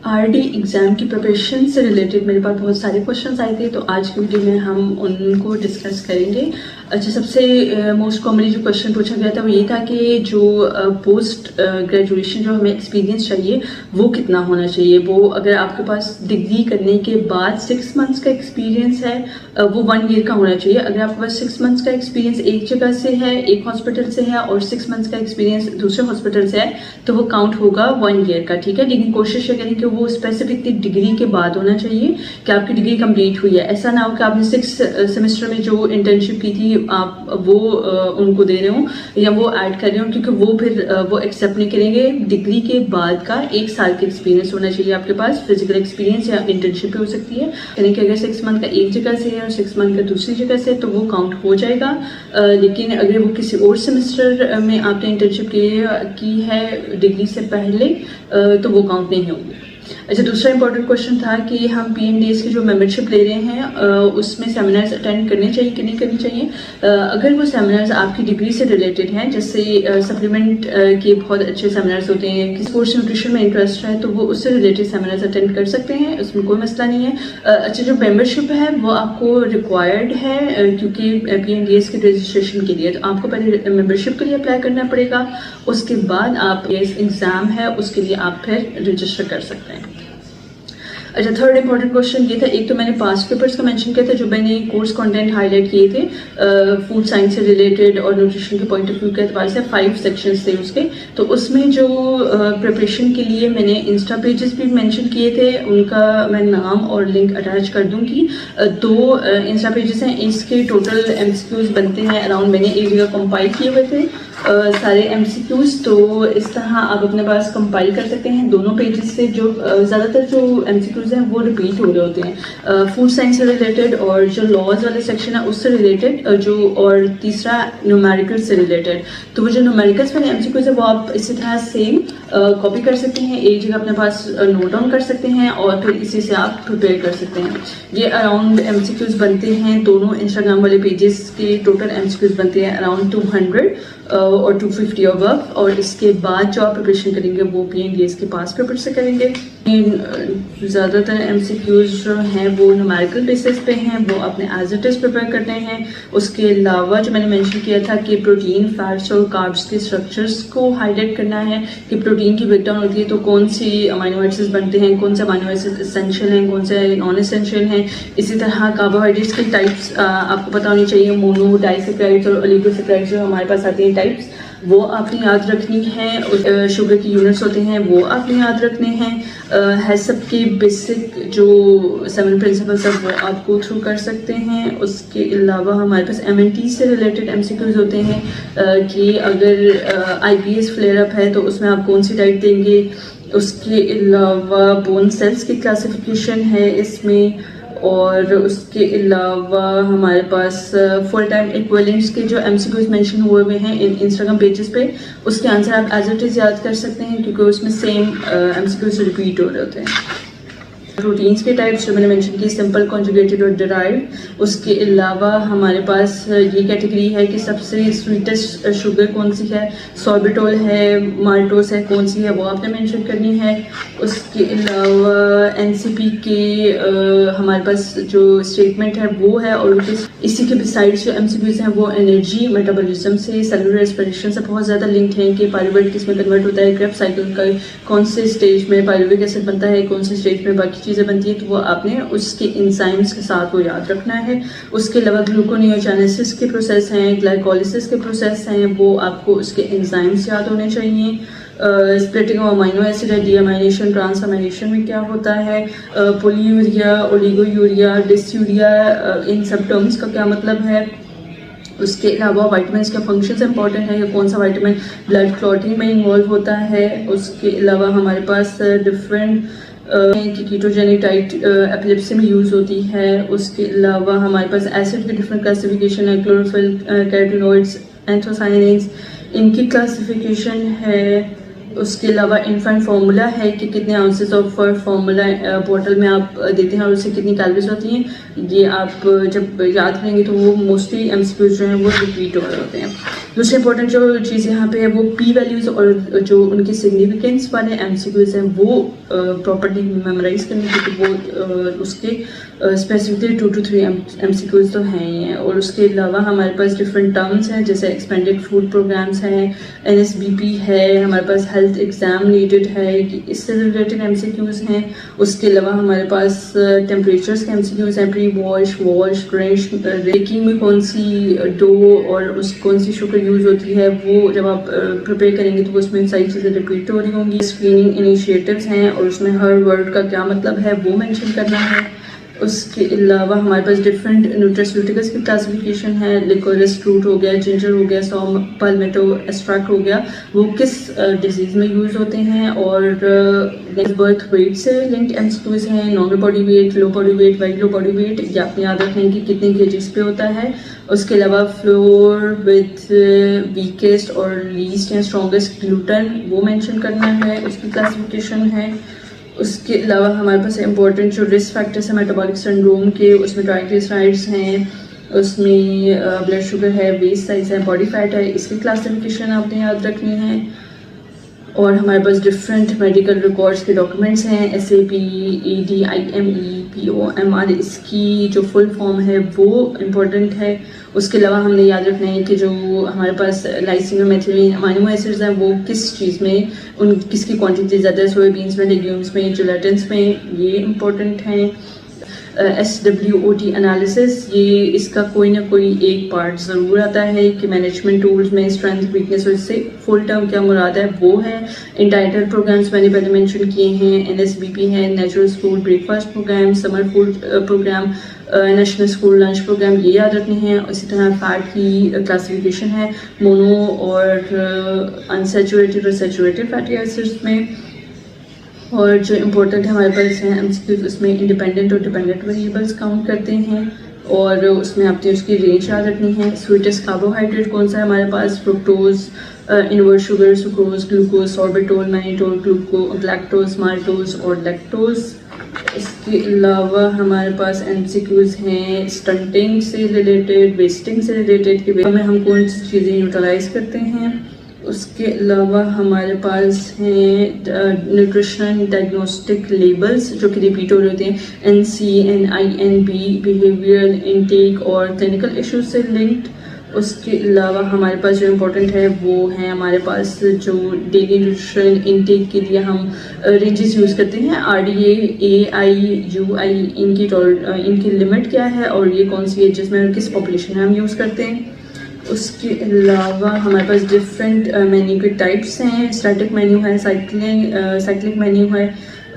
RD exam की preparation से related मेरे पास बहुत सारे क्वेश्चंस आए थे, तो आज की वीडियो में हम उनको डिस्कस करेंगे। अच्छा, सबसे मोस्ट कॉमनली जो क्वेश्चन पूछा गया था वो ये था कि जो पोस्ट ग्रेजुएशन जो हमें एक्सपीरियंस चाहिए वो कितना होना चाहिए। वो अगर आपके पास डिग्री करने के बाद 6 मंथ्स का एक्सपीरियंस है वो 1 ईयर का होना चाहिए। अगर आपके पास 6 मंथ्स का एक्सपीरियंस एक जगह से है, एक हॉस्पिटल से है, और 6 मंथ्स का एक्सपीरियंस दूसरे हॉस्पिटल से है तो वो काउंट होगा 1 ईयर का, ठीक है। लेकिन कोशिश ये करें कि वो स्पेसिफिकली डिग्री के बाद होना चाहिए कि आपकी डिग्री कंप्लीट हुई है। ऐसा ना हो कि आपने 6 सेमेस्टर में जो इंटर्नशिप की थी आप वो उनको दे रहे हो या वो ऐड कर रहे हो, क्योंकि वो फिर वो एक्सेप्ट नहीं करेंगे। डिग्री के बाद का 1 साल का एक्सपीरियंस होना चाहिए आपके पास, फिजिकल एक्सपीरियंस या इंटर्नशिप भी हो सकती है। यानी कि अगर 6 मंथ का एक जगह से है और 6 मंथ का दूसरी जगह से तो वो काउंट हो जाएगा। लेकिन अगर वो किसी और सेमेस्टर में आपने इंटर्नशिप की है डिग्री से पहले तो वो काउंट नहीं होगी। अच्छा, दूसरा इंपॉर्टेंट क्वेश्चन था कि हम PMDS की जो मेंबरशिप ले रहे हैं उसमें सेमिनार्स अटेंड करने चाहिए कि नहीं करनी चाहिए। अगर वो सेमिनार्स आपकी डिग्री से रिलेटेड हैं, जैसे सप्लीमेंट के बहुत अच्छे सेमिनार्स होते हैं, किसी स्पोर्ट्स न्यूट्रिशन में इंटरेस्ट है तो वो उससे रिलेटेड सेमिनार्स अटेंड कर सकते हैं, उसमें कोई मसला नहीं है। अच्छा, जो मेंबरशिप है वो आपको रिक्वायर्ड है क्योंकि PMDS के रजिस्ट्रेशन के लिए तो आपको पहले मेंबरशिप के लिए अप्लाई करना पड़ेगा, उसके बाद आप एग्ज़ाम है उसके लिए आप फिर रजिस्टर कर सकते हैं। अच्छा, थर्ड इंपॉर्टेंट क्वेश्चन ये था, एक तो मैंने पास्ट पेपर्स का मेंशन किया था जो मैंने कोर्स कंटेंट हाईलाइट किए थे फूड साइंस से रिलेटेड और न्यूट्रिशन के पॉइंट ऑफ व्यू के एतबार से 5 सेक्शंस थे उसके। तो उसमें जो प्रिपरेशन के लिए मैंने इंस्टा पेजेस भी मेंशन किए थे, उनका मैं नाम और लिंक अटैच कर दूंगी। 2 इंस्टा पेजेस हैं, इसके टोटल MCQs बनते हैं अराउंड, मैंने एक जगह कंपाइल किए हुए थे सारे MCQs, तो इस तरह आप अपने पास कंपाइल कर सकते हैं दोनों पेजेस से। जो ज़्यादातर जो MCQs हैं वो रिपीट हो रहे होते हैं फूड साइंस से रिलेटेड, और जो लॉज वाले सेक्शन है उससे रिलेटेड, जो और तीसरा न्यूमेरिकल से रिलेटेड। तो वो जो न्यूमेरिकल्स वाले MCQs है वो आप इसी तरह सेम कॉपी कर सकते हैं, एक जगह अपने पास नोट डाउन कर सकते हैं और फिर इसी से आप प्रिपेयर कर सकते हैं। ये अराउंड MCQs बनते हैं, दोनों इंस्टाग्राम वाले पेजेस के टोटल MCQs बनते हैं अराउंड 200 और 250 अबव, और इसके बाद जो आप प्रिपरेशन करेंगे वो PMDS के पास पेपर से करेंगे। ज़्यादातर MCQs जो हैं वो न्यूमेरिकल बेसिस पे हैं, वो अपने एज इट इज़ प्रिपेयर करते हैं। उसके अलावा जो मैंने मेंशन किया था कि प्रोटीन, फैट्स और कार्ब्स के स्ट्रक्चर्स को हाईलाइट करना है कि प्रोटीन की ब्रेकडाउन होती है तो कौन सी अमाइनो एसिड्स बनते हैं, कौन से अमाइनो एसिड्स एसेंशियल हैं, कौन से नॉन एसेंशियल हैं। इसी तरह कार्बोहाइड्रेट्स की टाइप्स आपको पता होनी चाहिए, मोनो, डाइसेक्राइड्स और ओलिगोसेक्राइड्स जो हमारे पास आती हैं टाइप्स, वो आपने याद रखनी है। शुगर की यूनिट्स होते हैं वो आपने याद रखने हैं। हैसप के बेसिक जो 7 प्रिंसिपल्स है वो आप गो थ्रू कर सकते हैं। उसके अलावा हमारे पास MNT से रिलेटेड MCQs होते हैं कि अगर IBS फ्लेयर अप है तो उसमें आप कौन सी डाइट देंगे। उसके अलावा बोन सेल्स की क्लासिफिकेशन है इसमें, और उसके अलावा हमारे पास फुल टाइम इक्विवेलेंट्स के जो MCQs मेंशन हुए हुए हैं इन इंस्टाग्राम पेजेस पे, उसके आंसर आप एज इट इज़ याद कर सकते हैं क्योंकि उसमें सेम MCQs रिपीट हो रहे होते हैं। प्रोटीन्स के टाइप्स जो मैंने मेंशन की, सिंपल, कॉन्जुगेटेड और डिराइव्ड। उसके अलावा हमारे पास ये कैटेगरी है कि सबसे स्वीटेस्ट शुगर कौन सी है, सॉर्बिटोल है, माल्टोस है, कौन सी है वो आपने मेंशन करनी है। उसके अलावा NCP के हमारे पास जो स्टेटमेंट है वो है, और इसी के बिसाइड्स जो MCQs हैं वो एनर्जी, मेटाबॉलिज्म से, सेलुलर रेस्पिरेशन से बहुत ज़्यादा लिंक्ड हैं कि पायरुवेट किस में कन्वर्ट होता है, क्रेब्स साइकिल का कौन से स्टेज में पायरुविक एसिड बनता है, कौन से स्टेज में बाकी चीज़ें बनती है, तो वो आपने उसके इंजाइम्स के साथ वो याद रखना है। उसके अलावा ग्लूकोनियोजेनेसिस के प्रोसेस हैं, ग्लाइकोलिसिस के प्रोसेस हैं, वो आपको उसके इंजाइम्स याद होने चाहिए। स्प्लिटिंग ऑफ अमाइनो एसिड है, डीअमाइनेशन, ट्रांसअमाइनेशन में क्या होता है, पोलीयूरिया, ओलिगोयूरिया, डिसयूरिया, इन सब टर्म्स का क्या मतलब है। उसके अलावा वाइटामिन का फंक्शंस इंपॉर्टेंट है, कौन सा वाइटामिन ब्लड क्लॉटिंग में इन्वॉल्व होता है। उसके अलावा हमारे पास डिफरेंट कीटोजेनिक डाइट एपिलेप्सी में यूज़ होती है। उसके अलावा हमारे पास एसिड की डिफरेंट क्लासिफिकेशन है, क्लोरोफिल, कैरोटिनॉइड्स, एंथोसाइनिन्स, इनकी क्लासिफिकेशन है। उसके अलावा इन्फेंट फार्मूला है कि कितने आउंसेस ऑफ फार्मूला बॉटल में आप देते हैं और उससे कितनी कैलोरीज होती हैं। ये आप जब याद करेंगे तो वो मोस्टली MCQs जो हैं वो रिपीट हो रहे होते हैं। दूसरी इंपॉर्टेंट जो चीज़ यहाँ पे है वो पी वैल्यूज़ और जो उनकी सिग्निफिकेंस वाले एमसीक्यूज़ हैं वो प्रॉपर्ली मेमोराइज करने, क्योंकि वो उसके स्पेसिफिकली 2 to 3 एमसीक्यूज़ तो हैं ही हैं। और उसके अलावा हमारे पास डिफरेंट टर्म्स हैं, जैसे एक्सपेंडेड फूड प्रोग्राम्स हैं, एनएसबीपी है, हमारे पास हेल्थ एग्ज़ाम नीडेड है, इससे रिलेटेड एमसीक्यूज़ हैं। उसके अलावा हमारे पास टेम्परेचर्स के एमसीक्यूज़ हैं, pre wash, wash, drench, baking में कौन सी डो और कौन सी शुगर यूज़ होती है, वो जब आप प्रिपेयर करेंगे तो उसमें सारी चीज़ें रिपीट हो रही होंगी। स्क्रीनिंग इनिशिएटिव्स हैं और उसमें हर वर्ड का क्या मतलब है वो मेंशन करना है। उसके अलावा हमारे पास डिफरेंट न्यूट्रास्यूटिकल्स की क्लासिफिकेशन है, लिकोरिस फ्रूट हो गया, जिंजर हो गया, सॉम, पाल्मेटो एक्सट्रैक्ट हो गया, वो किस डिजीज़ में यूज़ होते हैं। और बर्थ वेट से लिंक्ड एमसीक्यूज़ हैं, normal body weight, low body weight, very low body weight, ये आपने याद रखें कि कितने केजीज पे होता है। उसके अलावा फ्लोर विथ वीकेस्ट और लीस्ट या स्ट्रॉन्गेस्ट ग्लूटन वो मेंशन करना है, उसकी क्लासिफिकेशन है। उसके अलावा हमारे पास इंपॉर्टेंट जो रिस्क फैक्टर्स हैं मेटाबॉलिक सिंड्रोम के, उसमें ट्राइग्लिसराइड्स हैं, उसमें ब्लड शुगर है, वेस्ट साइज है, बॉडी फैट है, इसकी क्लासिफिकेशन आपने याद रखनी है। और हमारे पास डिफरेंट मेडिकल रिकॉर्ड्स के डॉक्यूमेंट्स हैं, SAP, ADIME, POMR, इसकी जो फुल फॉर्म है वो इम्पोर्टेंट है। उसके अलावा हमने याद रखना है कि जो हमारे पास लाइसिन और मेथिलीन अमीनो एसिड्स हैं वो किस चीज़ में, उन किसकी क्वांटिटी ज़्यादा है, सोयाबीन्स में, लेग्यूम्स में, जेलेटिन्स में, ये इम्पोर्टेंट हैं। SWOT एनालिसिस, ये इसका कोई ना कोई एक पार्ट ज़रूर आता है कि मैनेजमेंट टूल्स में स्ट्रेंथ, वीकनेस, और इससे फुल टर्म क्या मुराद है वो है। इंटाइटल प्रोग्राम्स मैंने पहले मेंशन किए हैं, NSBP है, natural school breakfast programme, summer food programme, national school lunch programme, ये याद रखने हैं। इसी तरह फैट की क्लासिफिकेशन है, मोनो और अनसेचुरेटेड और सेचुरेटेड फैटी एसिड्स में। और जो इम्पोर्टेंट है हमारे पास है एमसीक्यूज़, उसमें इंडिपेंडेंट और डिपेंडेंट वेरिएबल्स काउंट करते हैं और उसमें आपने उसकी रेंज याद रखनी है। स्वीटेस्ट कार्बोहाइड्रेट कौन सा है हमारे पास, fructose, invert sugar, sucrose, glucose, sorbitol, mannitol, galactose, maltose और लैक्टोज। इसके अलावा हमारे पास एमसीक्यूज़ हैं स्टंटिंग से रिलेटेड, वेस्टिंग से रिलेटेड, कि में हम कौन सी चीज़ें यूटिलाइज करते हैं। उसके अलावा हमारे पास हैं न्यूट्रिशन डायग्नोस्टिक लेबल्स जो कि रिपीट हो रहे होते हैं, NC, NI, NB, behavioural, intake और क्लिनिकल इश्यूज से लिंक्ड। उसके अलावा हमारे पास जो इम्पोर्टेंट है वो है हमारे पास जो डेली न्यूट्रिशन इनटेक के लिए हम रेंजेस यूज़ करते हैं, RDA, AI, UI, इनकी लिमिट क्या है और ये कौन सी है जिसमें किस पॉपुलेशन में हम यूज़ करते हैं। उसके अलावा हमारे पास डिफरेंट मेन्यू के टाइप्स हैं, स्टैटिक मेन्यू है, साइक्लिक मेन्यू है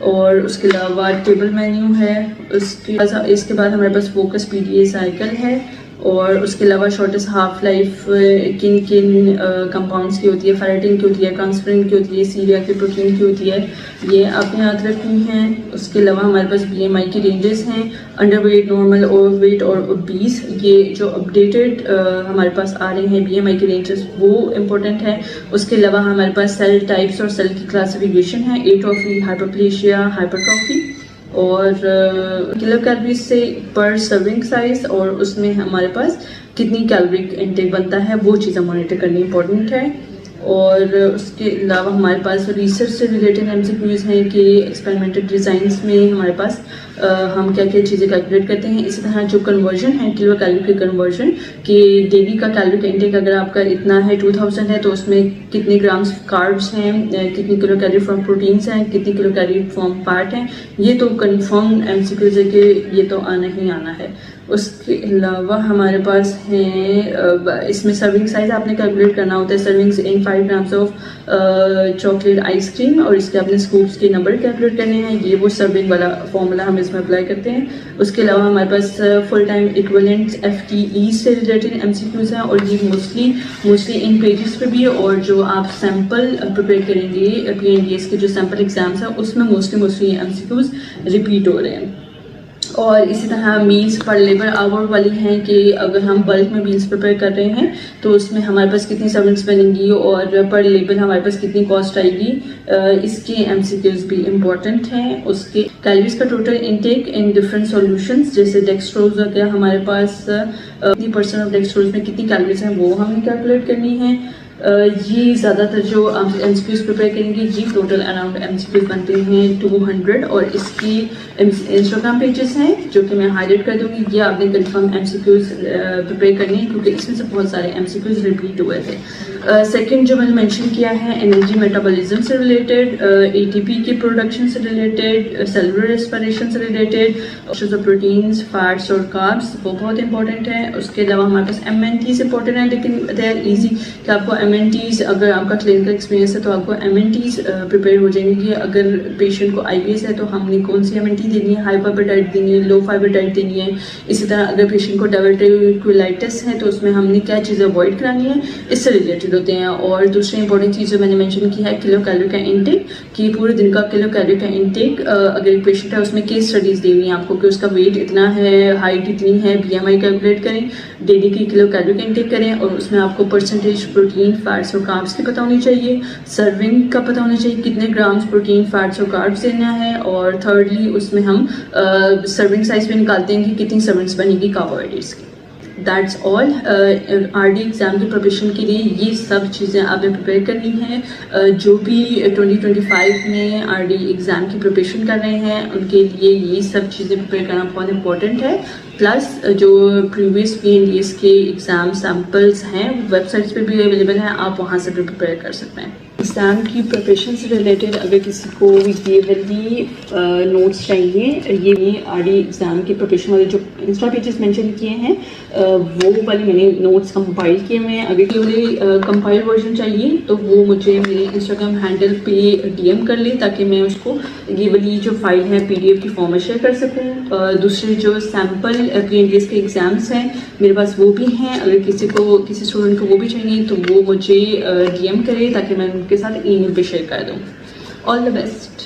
और उसके अलावा टेबल मेन्यू है। इसके बाद हमारे पास फोकस PDA साइकिल है और उसके अलावा शॉर्टेस्ट हाफ लाइफ किन किन कंपाउंड्स की होती है, फेरेटिन की होती है, ट्रांसफेरिन की होती है, सीरिया की, प्रोटीन की होती है, ये आपने याद रखनी है। उसके अलावा हमारे पास BMI की रेंजेस हैं, अंडरवेट, नॉर्मल, ओवरवेट और ओबीस, ये जो अपडेटेड हमारे पास आ रहे हैं BMI की रेंजेस वो इम्पोर्टेंट है। उसके अलावा हमारे पास सेल टाइप्स और सेल की क्लासिफिकेशन है, एट्रोफी, हाइपरप्लेशिया, हाइपरट्रॉफी और किलो कैलोरीज से पर सर्विंग साइज और उसमें हमारे पास कितनी कैलोरी इनटेक बनता है वो चीज़ें मॉनिटर करनी इंपॉर्टेंट है। और उसके अलावा हमारे पास रिसर्च से रिलेटेड एमसीक्यूज़ हैं कि एक्सपेरिमेंटल डिज़ाइंस में हमारे पास हम क्या क्या चीज़ें कैलकुलेट करते हैं। इसी तरह जो कन्वर्जन है, किलो कैलोरी की कन्वर्जन, कि डेली का कैलोरी का इंटेक अगर आपका इतना है 2000 है तो उसमें कितने ग्राम्स कार्ब्स हैं, कितनी किलो कैलोरी फ्रॉम प्रोटीन्स हैं, कितनी किलो कैलोरी फ्रॉम फैट हैं, ये तो कन्फर्म एमसीक्यूज़ है कि ये तो आना ही आना है। उसके अलावा हमारे पास हैं इसमें सर्विंग साइज़ आपने कैलकुलेट करना होता है, servings in 5 grams of chocolate ice cream और इसके अपने स्कूप्स के नंबर कैलकुलेट करने हैं, ये वो सर्विंग वाला फॉर्मूला हम इसमें अप्लाई करते हैं। उसके अलावा हमारे पास फुल टाइम इक्विवेलेंट FTE से रिलेटेड एमसीक्यूज़ हैं और ये मोस्टली इन पेजेस पे भी है और जो आप सैम्पल प्रिपेयर करेंगे PNDS के जो सैम्पल एग्जाम्स हैं उसमें मोस्टली एमसीक्यूज़ रिपीट हो रहे हैं। और इसी तरह मील्स पर लेबर आवर वाली हैं कि अगर हम बल्क में मील्स प्रिपेयर कर रहे हैं तो उसमें हमारे पास कितनी सर्विंग्स बनेंगी और पर लेबर हमारे पास कितनी कॉस्ट आएगी। इसके MCQs भी इम्पॉर्टेंट हैं। उसके कैलोरीज का total intake in different solutions, जैसे डेक्सट्रोज हो गया हमारे पास, कितनी % ऑफ डेक्सट्रोज में कितनी कैलोरीज हैं वो हमने कैलकुलेट करनी है। ये ज़्यादातर जो MCQs प्रिपेयर करेंगे ये टोटल अराउंड MCQs बनते हैं 200 और इसकी इंस्टाग्राम पेजेस हैं जो कि मैं हाईलाइट कर दूँगी। ये आपने कंफर्म MCQs प्रिपेयर करनी है क्योंकि इसमें से बहुत सारे MCQs रिपीट हुए थे। सेकंड जो मैंने मेंशन किया है एनर्जी मेटाबॉलिज्म से रिलेटेड, ATP के प्रोडक्शन से रिलेटेड, सेलुलर रेस्पिरेशन से रिलेटेड, प्रोटीन्स, फैट्स और कार्ब्स वो बहुत इंपॉर्टेंट है। उसके अलावा हमारे पास MNTs इंपॉर्टेंट है, लेकिन दे आर ईजी कि आपको MNTs, अगर आपका क्लिनिकल एक्सपीरियंस है तो आपको MNTs प्रिपेयर हो जाएंगे कि अगर पेशेंट को IBS है तो हमने कौन सी MNT देनी है, हाई फाइबर डाइट देनी है, लो फाइबर डाइट देनी है। इसी तरह अगर पेशेंट को डायबिटीज है तो उसमें हमने क्या चीज़ें अवॉइड करानी है, इससे रिलेटेड होते हैं। और दूसरी इंपॉर्टेंट चीज़ जो मैंने मेंशन की है किलो कैलोरी का इनटेक, कि पूरे दिन का किलो कैलोरी का इनटेक अगर एक पेशेंट है उसमें केस स्टडीज़ देनी है आपको कि उसका वेट इतना है, हाइट इतनी है, BMI कैलकुलेट करें, डेली की किलो कैलोरी का इनटेक करें और उसमें आपको परसेंटेज प्रोटीन, फैट्स और कार्ब्स की पता होनी चाहिए, सर्विंग का पता होना चाहिए कितने ग्राम्स प्रोटीन, फैट्स और कार्ब्स देना है। और थर्डली उसमें हम सर्विंग साइज भी निकालते हैं कि कितनी सर्विंग्स बनेगी कार्बोहाइड्रेट्स की। That's all. RD एग्ज़ाम की प्रिपरेशन के लिए ये सब चीज़ें आपने प्रिपेयर करनी है। जो भी 2025 में RD एग्ज़ाम की प्रिपरेशन कर रहे हैं उनके लिए ये सब चीज़ें प्रिपेयर करना बहुत इंपॉर्टेंट है। प्लस जो प्रीवियस PNDS के एग्ज़ाम सैम्पल्स हैं वेबसाइट्स पे भी अवेलेबल हैं, आप वहाँ से भी प्रिपेयर कर सकते हैं। एग्ज़ाम की प्रिपरेशन से रिलेटेड अगर किसी को ये वाली नोट्स चाहिए, ये RD एग्ज़ाम की प्रिपरेशन वाले जो इंस्टा पेजेस मेंशन किए हैं वो वाली मैंने नोट्स कंपाइल किए हुए हैं। अगर ये वाले कंपाइल वर्जन चाहिए तो वो मुझे मेरे इंस्टाग्राम हैंडल पे DM कर ले ताकि मैं उसको ये वाली जो फाइल है PDF की फॉर्म में शेयर कर सकूँ। दूसरे जो सैम्पल PNDS के एग्ज़ाम्स हैं मेरे पास वो भी हैं, अगर किसी स्टूडेंट को वो भी चाहिए तो वो मुझे DM करे ताकि मैं उनके साथ ईमेल पे शेयर कर दूँ। All the best.